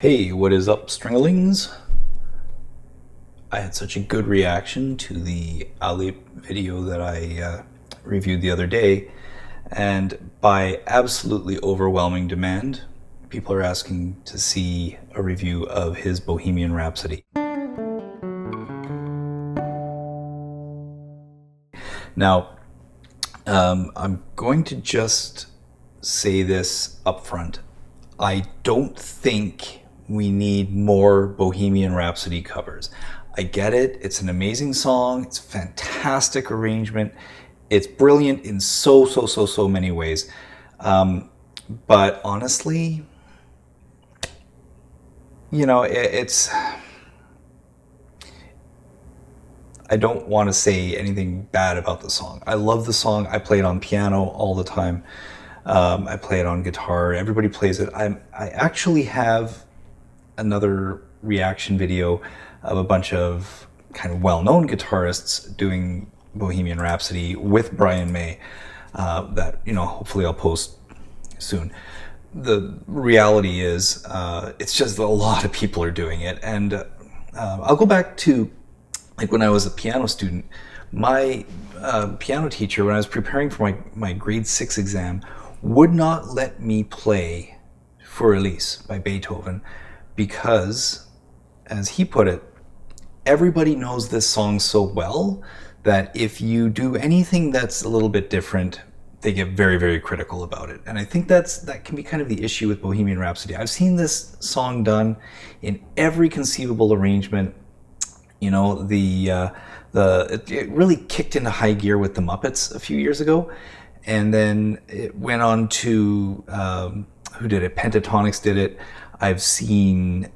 Hey, what is up, Stringlings? I had such a good reaction to the Alip video that I reviewed the other day, and by absolutely overwhelming demand, people are asking to see a review of his Bohemian Rhapsody. Now, I'm going to just say this up front. I don't think we need more Bohemian Rhapsody covers. I get it. It's an amazing song. It's a fantastic arrangement. It's brilliant in so many ways. But honestly, it's. I don't want to say anything bad about the song. I love the song. I play it on piano all the time. I play it on guitar. Everybody plays it. I actually have another reaction video of a bunch of kind of well-known guitarists doing Bohemian Rhapsody with Brian May that hopefully I'll post soon. The reality is it's just a lot of people are doing it, and I'll go back to like when I was a piano student. My piano teacher, when I was preparing for my grade 6 exam, would not let me play For Elise by Beethoven because, as he put it, everybody knows this song so well that if you do anything that's a little bit different, they get very critical about it. And I think that can be kind of the issue with Bohemian Rhapsody. I've seen this song done in every conceivable arrangement. It really kicked into high gear with the Muppets a few years ago, and then it went on to who did it? Pentatonics did it. I've seen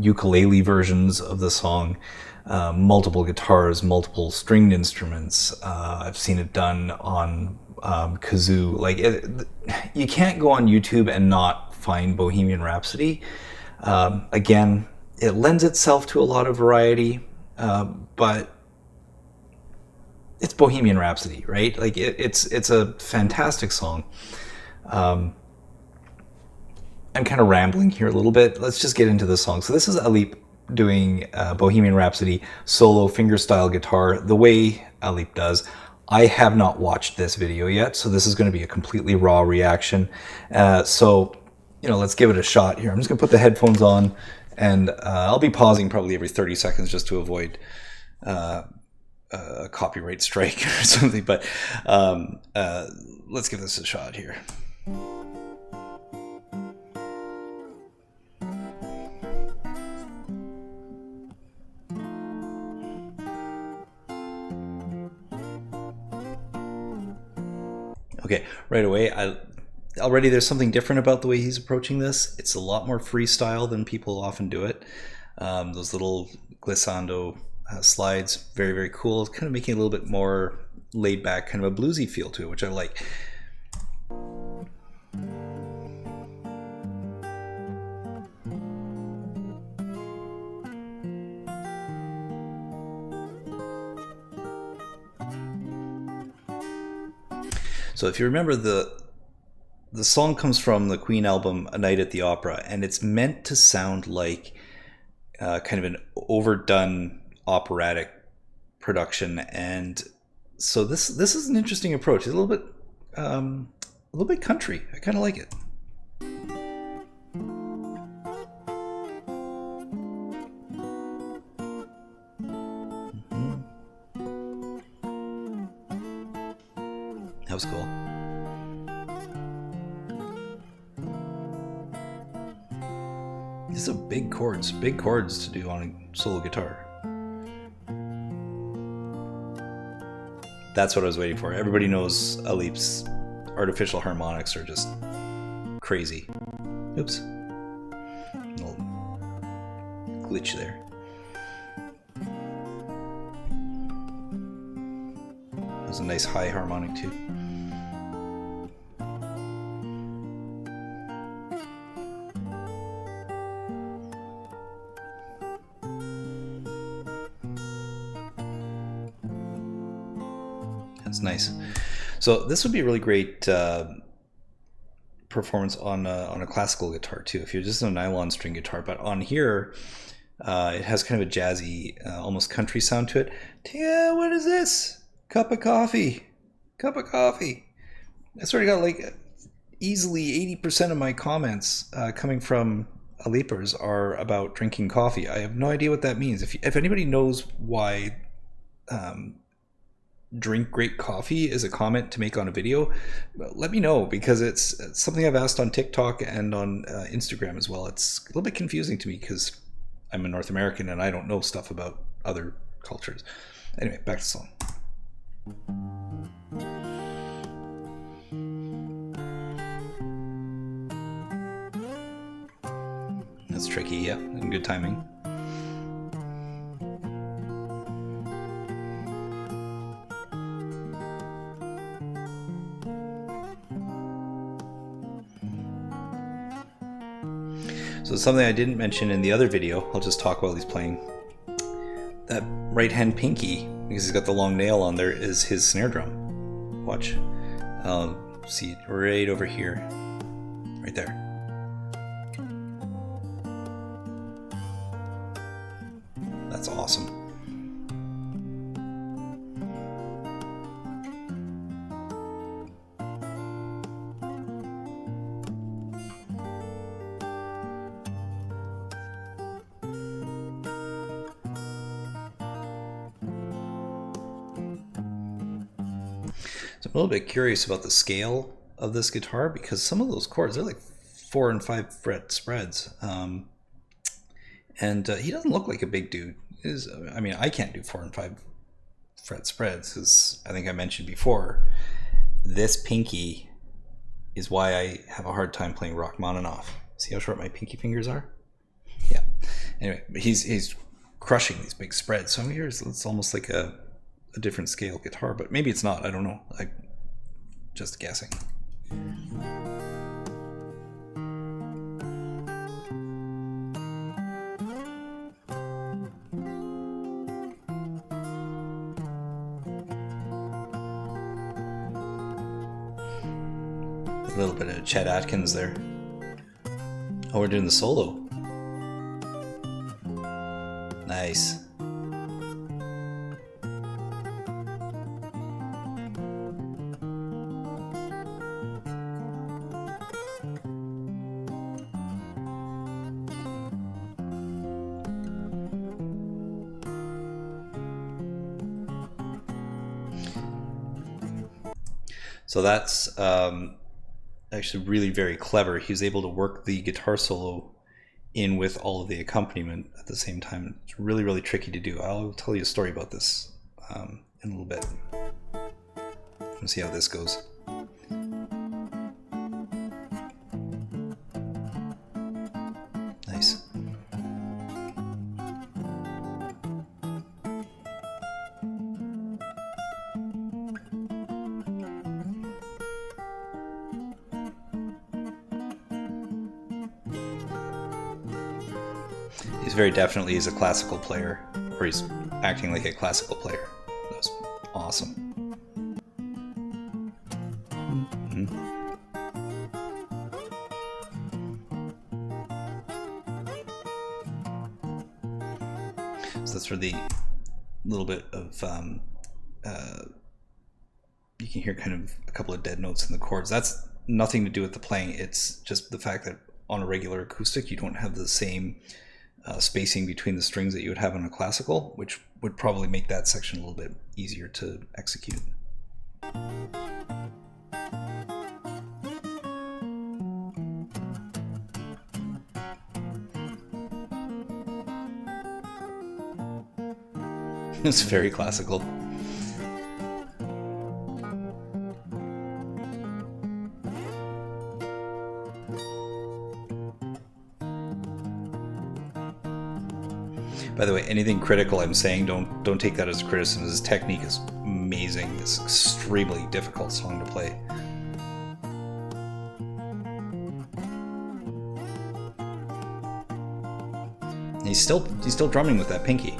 ukulele versions of the song, multiple guitars, multiple stringed instruments. I've seen it done on kazoo. You can't go on YouTube and not find Bohemian Rhapsody. Again, it lends itself to a lot of variety, but it's Bohemian Rhapsody, right? It's a fantastic song. I'm kind of rambling here a little bit. Let's just get into the song. So this is Alip doing Bohemian Rhapsody solo fingerstyle guitar the way Alip does. I have not watched this video yet, so this is going to be a completely raw reaction. Let's give it a shot here. I'm just going to put the headphones on, and I'll be pausing probably every 30 seconds just to avoid a copyright strike or something. But let's give this a shot here. Okay, right away, already there's something different about the way he's approaching this. It's a lot more freestyle than people often do it. Those little glissando slides, very cool. Kind of making it a little bit more laid back, kind of a bluesy feel to it, which I like. So if you remember, the song comes from the Queen album A Night at the Opera, and it's meant to sound like kind of an overdone operatic production. And so this is an interesting approach. It's a little bit country. I kind of like it. That was cool. These are big chords to do on a solo guitar. That's what I was waiting for. Everybody knows Alip's artificial harmonics are just crazy. Oops. A little glitch there. That was a nice high harmonic too. That's nice. So this would be a really great performance on a classical guitar too. If you're just a nylon string guitar, but on here, it has kind of a jazzy, almost country sound to it. Tia, what is this? Cup of coffee. Cup of coffee. I sort of got like easily 80% of my comments coming from Alipers are about drinking coffee. I have no idea what that means. If anybody knows why drink great coffee is a comment to make on a video, let me know, because it's something I've asked on TikTok and on Instagram as well. It's a little bit confusing to me because I'm a North American and I don't know stuff about other cultures. Anyway, back to the song. That's tricky, yeah, and good timing. So something I didn't mention in the other video, I'll just talk while he's playing. That right hand pinky, because he's got the long nail on there, is his snare drum. Watch. See it right over here. Right there. That's awesome. So I'm a little bit curious about the scale of this guitar, because some of those chords, they're like 4 and 5 fret spreads. And he doesn't look like a big dude. I mean, I can't do 4 and 5 fret spreads, because I think I mentioned before, this pinky is why I have a hard time playing Rachmaninoff. See how short my pinky fingers are? Yeah. Anyway, he's crushing these big spreads. So here's, it's almost like a different scale guitar, but maybe it's not. I don't know. I'm just guessing. A little bit of Chet Atkins there. Oh, we're doing the solo. Nice. So that's actually really very clever. He was able to work the guitar solo in with all of the accompaniment at the same time. It's really, really tricky to do. I'll tell you a story about this in a little bit. Let's see how this goes. Nice. He's very definitely is a classical player, or he's acting like a classical player. That was awesome. Mm-hmm. So that's for the little bit of you can hear kind of a couple of dead notes in the chords. That's nothing to do with the playing. It's just the fact that on a regular acoustic you don't have the same spacing between the strings that you would have on a classical, which would probably make that section a little bit easier to execute. It's very classical. By the way, anything critical I'm saying, don't take that as criticism. His technique is amazing. It's an extremely difficult song to play. And he's still drumming with that pinky.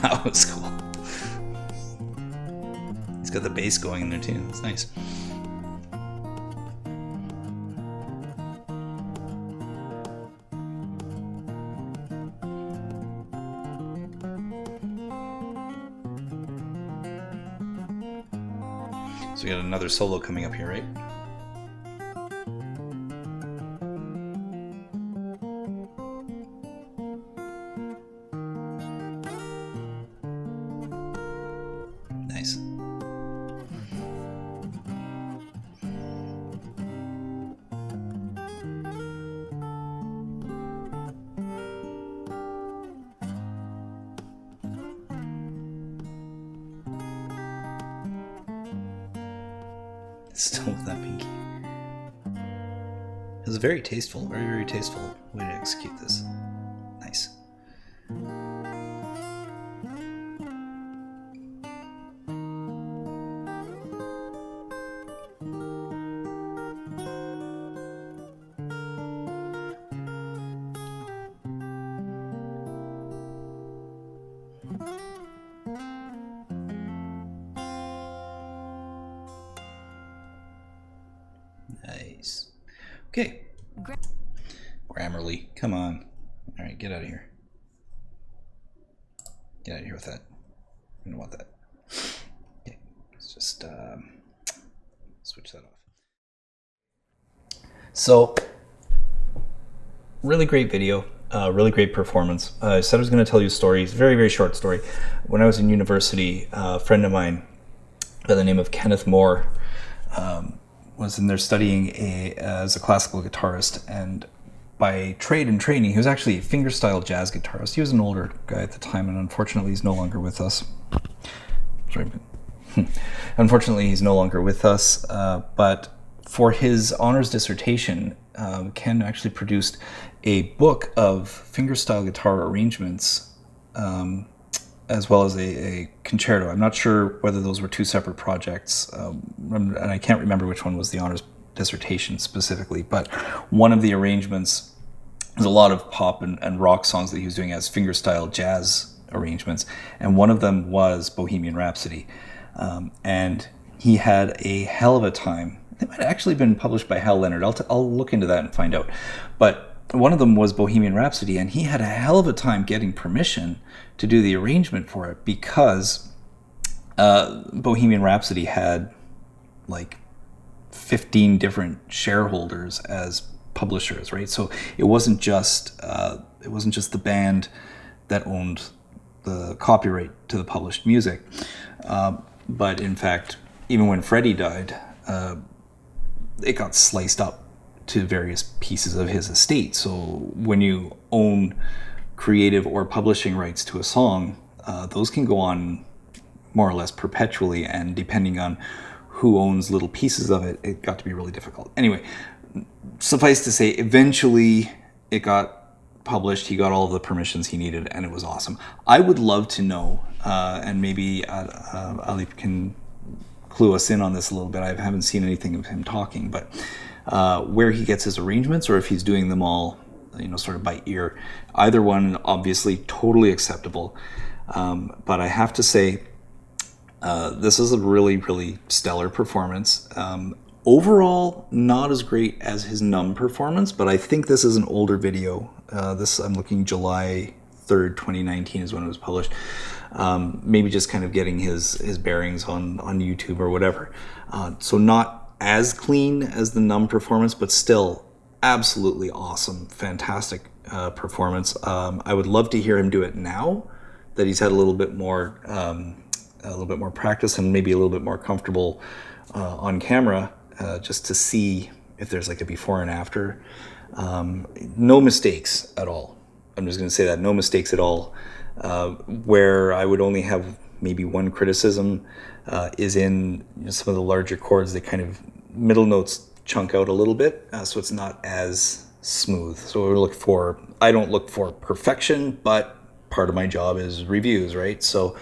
That was cool. He's got the bass going in there too. It's nice. So we got another solo coming up here, right? Nice. Still with that pinky. It was very tasteful, very, very tasteful way to execute this. Nice. Nice. Okay. Grammarly, come on. All right, get out of here. Get out of here with that. I don't want that. Okay, let's just switch that off. So, really great video. Really great performance. I said I was going to tell you a story. It's a very, very short story. When I was in university, a friend of mine by the name of Kenneth Moore was in there studying as a classical guitarist, and by trade and training, he was actually a fingerstyle jazz guitarist. He was an older guy at the time, and unfortunately he's no longer with us. Sorry. Unfortunately he's no longer with us, but for his honors dissertation, Ken actually produced a book of fingerstyle guitar arrangements, as well as a concerto. I'm not sure whether those were two separate projects, and I can't remember which one was the honors dissertation specifically, but one of the arrangements was a lot of pop and rock songs that he was doing as fingerstyle jazz arrangements, and one of them was Bohemian Rhapsody. And he had a hell of a time. It might have actually been published by Hal Leonard. I'll look into that and find out. But one of them was Bohemian Rhapsody, and he had a hell of a time getting permission to do the arrangement for it, because Bohemian Rhapsody had like 15 different shareholders as publishers, right? So it wasn't just the band that owned the copyright to the published music, but in fact, even when Freddie died, it got sliced up to various pieces of his estate. So when you own creative or publishing rights to a song, those can go on more or less perpetually, and depending on who owns little pieces of it, it got to be really difficult. Anyway, suffice to say, eventually it got published. He got all of the permissions he needed, and it was awesome. I would love to know, and maybe Alip can clue us in on this a little bit. I haven't seen anything of him talking, but where he gets his arrangements, or if he's doing them all, sort of by ear. Either one, obviously, totally acceptable. But I have to say, this is a really, really stellar performance. Overall, not as great as his Numb performance, but I think this is an older video. I'm looking July 3rd, 2019 is when it was published. Maybe just kind of getting his bearings on YouTube or whatever. So not as clean as the Numb performance, but still absolutely awesome, fantastic performance. I would love to hear him do it now that he's had a little bit more practice and maybe a little bit more comfortable on camera, just to see if there's like a before and after. No mistakes at all. I'm just going to say that, no mistakes at all. Where I would only have maybe one criticism is in some of the larger chords. They kind of middle notes chunk out a little bit, so it's not as smooth. So I don't look for perfection, but part of my job is reviews, right? So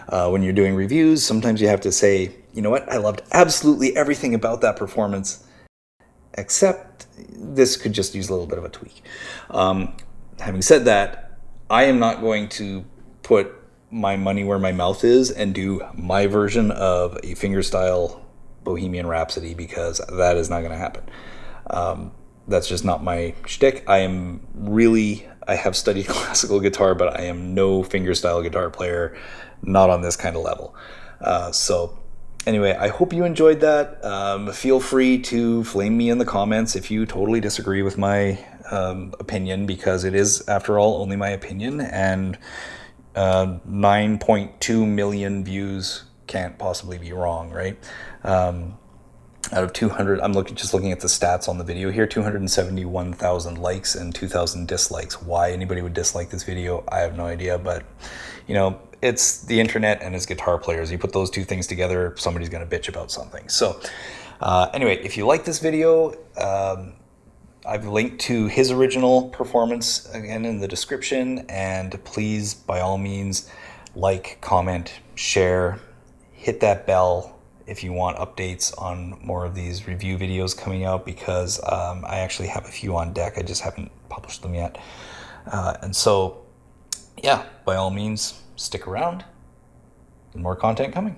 when you're doing reviews, sometimes you have to say, you know what, I loved absolutely everything about that performance, except this could just use a little bit of a tweak. Having said that, I am not going to put my money where my mouth is and do my version of a fingerstyle Bohemian Rhapsody, because that is not going to happen. That's just not my shtick. I have studied classical guitar, but I am no fingerstyle guitar player, not on this kind of level. So anyway, I hope you enjoyed that. Feel free to flame me in the comments if you totally disagree with my opinion, because it is, after all, only my opinion, and 9.2 million views can't possibly be wrong, right? Out of 200, just looking at the stats on the video here, 271,000 likes and 2,000 dislikes. Why anybody would dislike this video, I have no idea, but it's the internet and it's guitar players. You put those two things together, somebody's going to bitch about something. So anyway, if you like this video, I've linked to his original performance again in the description, and please, by all means, like, comment, share, hit that bell if you want updates on more of these review videos coming out, because I actually have a few on deck. I just haven't published them yet. And so, yeah, by all means, stick around. More content coming.